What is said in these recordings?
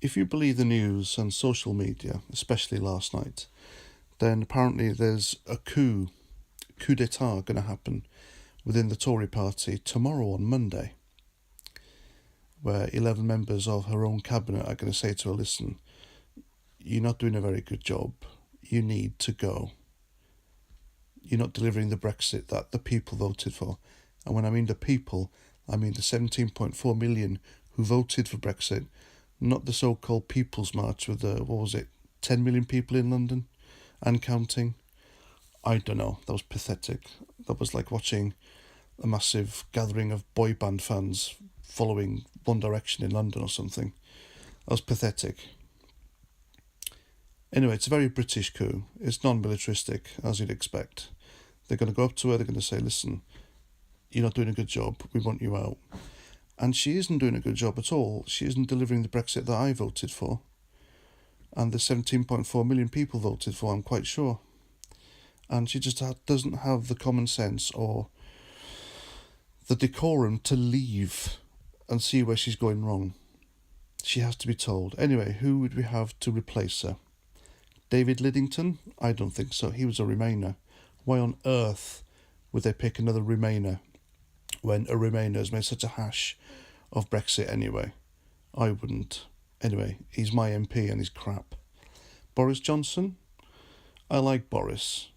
If you believe the news and social media, especially last night, then apparently there's a coup d'etat going to happen within the Tory party tomorrow on Monday, where 11 members of her own cabinet are going to say to her, listen, you're not doing a very good job, you need to go. You're not delivering the Brexit that the people voted for. And when I mean the people, I mean the 17.4 million who voted for Brexit, not the so-called People's March with 10 million people in London and counting. I don't know, that was pathetic. That was like watching a massive gathering of boy band fans following One Direction in London or something. That was pathetic. Anyway, it's a very British coup. It's non-militaristic, as you'd expect. They're going to go up to her, they're going to say, listen, you're not doing a good job, we want you out. And she isn't doing a good job at all. She isn't delivering the Brexit that I voted for. And the 17.4 million people voted for, I'm quite sure. And she just doesn't have the common sense or the decorum to leave and see where she's going wrong. She has to be told. Anyway, who would we have to replace her? David Lidington? I don't think so. He was a Remainer. Why on earth would they pick another Remainer when a Remainer has made such a hash of Brexit anyway? I wouldn't. Anyway, he's my MP and he's crap. Boris Johnson? I like Boris.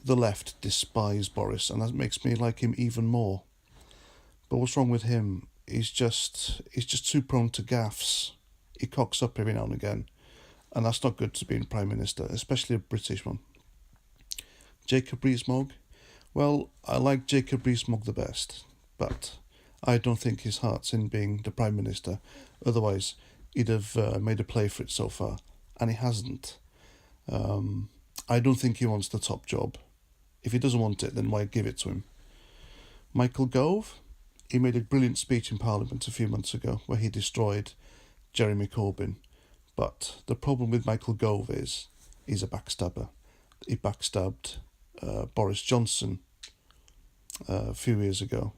The left despise Boris, and that makes me like him even more. But what's wrong with him? He's just too prone to gaffes. He cocks up every now and again, and that's not good to being Prime Minister, especially a British one. Jacob Rees-Mogg? Well, I like Jacob Rees-Mogg the best, but I don't think his heart's in being the Prime Minister. Otherwise, he'd have made a play for it so far, and he hasn't. I don't think he wants the top job. If he doesn't want it, then why give it to him? Michael Gove? He made a brilliant speech in Parliament a few months ago where he destroyed Jeremy Corbyn. But the problem with Michael Gove is he's a backstabber. He backstabbed Boris Johnson a few years ago,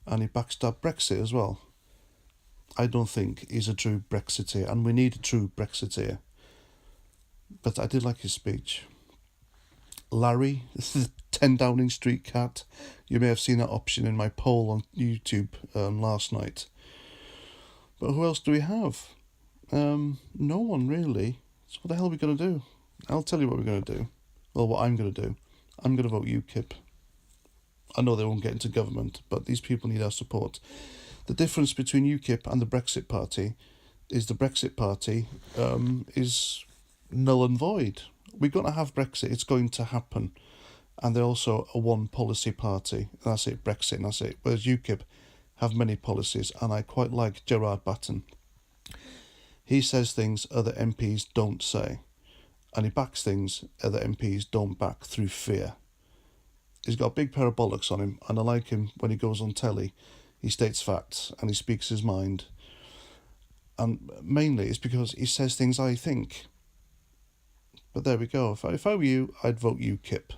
and he backstabbed Brexit as well. I don't think he's a true Brexiteer, and we need a true Brexiteer. But I did like his speech. Larry, the 10 Downing Street cat. You may have seen that option in my poll on YouTube last night. But who else do we have? No one really. So what the hell are we going to do? I'll tell you what we're going to do. Well, what I'm going to do. I'm going to vote UKIP. I know they won't get into government, but these people need our support. The difference between UKIP and the Brexit Party is the Brexit Party is null and void. We're going to have Brexit. It's going to happen. And they're also a one policy party. And that's it, Brexit, and that's it. Whereas UKIP have many policies, and I quite like Gerard Batten. He says things other MPs don't say, and he backs things other MPs don't back through fear. He's got a big pair of bollocks on him, and I like him when he goes on telly. He states facts, and he speaks his mind. And mainly it's because he says things I think. But there we go. If I were you, I'd vote UKIP.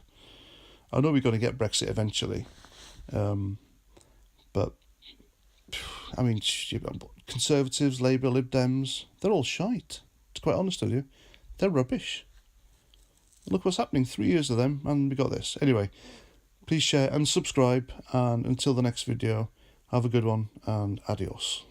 I know we're going to get Brexit eventually. But, I mean, Conservatives, Labour, Lib Dems, they're all shite. To be quite honest with you. They're rubbish. Look what's happening. 3 years of them, and we got this. Anyway, please share and subscribe. And until the next video, have a good one, and adios.